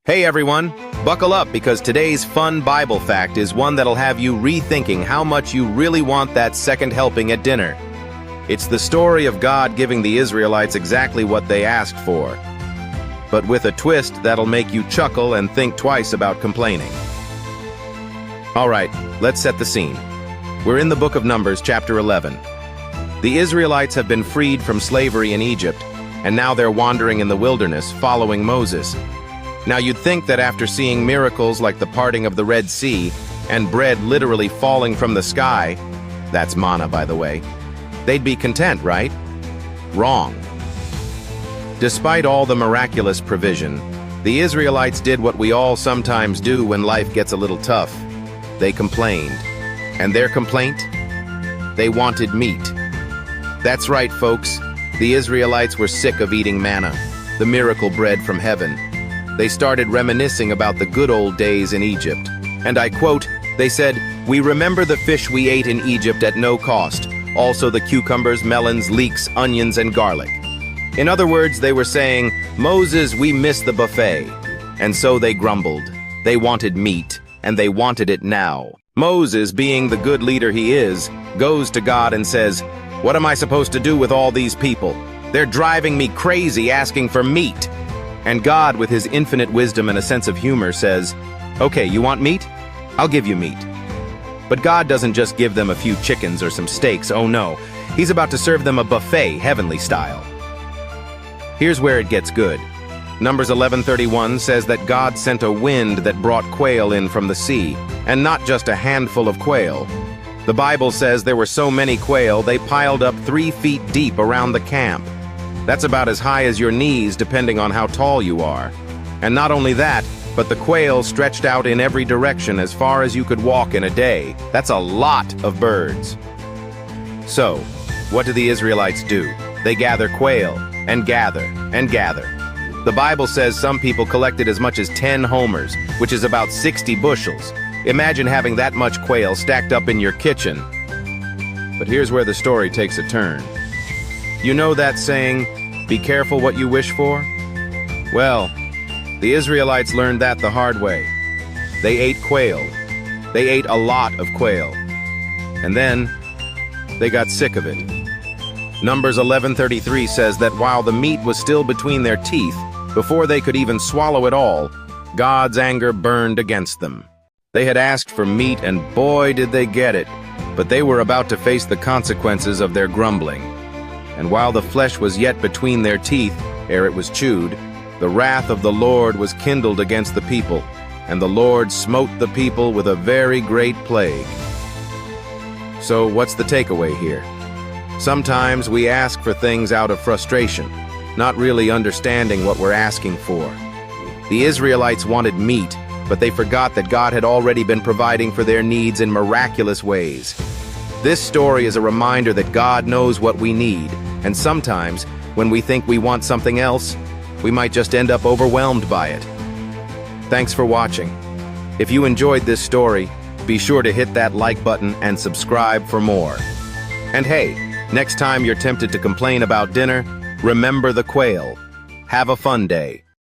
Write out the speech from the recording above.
Hey everyone, buckle up because today's fun Bible fact is one that'll have you rethinking how much you really want that second helping at dinner. It's the story of God giving the Israelites exactly what they asked for, but with a twist that'll make you chuckle and think twice about complaining. Alright, let's set the scene. We're in the book of Numbers, chapter 11. The Israelites have been freed from slavery in Egypt, and now they're wandering in the wilderness, following Moses. Now you'd think that after seeing miracles like the parting of the Red Sea and bread literally falling from the sky, that's manna by the way, they'd be content, right? Wrong. Despite all the miraculous provision, the Israelites did what we all sometimes do when life gets a little tough. They complained. And their complaint? They wanted meat. That's right, folks. The Israelites were sick of eating manna, the miracle bread from heaven. They started reminiscing about the good old days in Egypt. And I quote, they said, "We remember the fish we ate in Egypt at no cost, also the cucumbers, melons, leeks, onions, and garlic." In other words, they were saying, "Moses, we miss the buffet." And so they grumbled. They wanted meat, and they wanted it now. Moses, being the good leader he is, goes to God and says, "What am I supposed to do with all these people? They're driving me crazy asking for meat." And God, with his infinite wisdom and a sense of humor, says, "Okay, you want meat? I'll give you meat." But God doesn't just give them a few chickens or some steaks, oh no. He's about to serve them a buffet, heavenly style. Here's where it gets good. Numbers 11:31 says that God sent a wind that brought quail in from the sea, and not just a handful of quail. The Bible says there were so many quail they piled up 3 feet deep around the camp. That's about as high as your knees depending on how tall you are. And not only that, but the quail stretched out in every direction as far as you could walk in a day. That's a lot of birds. So, what do the Israelites do? They gather quail, and gather, and gather. The Bible says some people collected as much as 10 homers, which is about 60 bushels. Imagine having that much quail stacked up in your kitchen. But here's where the story takes a turn. You know that saying, "Be careful what you wish for"? Well, the Israelites learned that the hard way. They ate quail. They ate a lot of quail. And then, they got sick of it. Numbers 11:33 says that while the meat was still between their teeth, before they could even swallow it all, God's anger burned against them. They had asked for meat, and boy did they get it, but they were about to face the consequences of their grumbling. And while the flesh was yet between their teeth, ere it was chewed, the wrath of the Lord was kindled against the people, and the Lord smote the people with a very great plague. So what's the takeaway here? Sometimes we ask for things out of frustration, not really understanding what we're asking for. The Israelites wanted meat, but they forgot that God had already been providing for their needs in miraculous ways. This story is a reminder that God knows what we need, and sometimes, when we think we want something else, we might just end up overwhelmed by it. Thanks for watching. If you enjoyed this story, be sure to hit that like button and subscribe for more. And hey, next time you're tempted to complain about dinner, remember the quail. Have a fun day.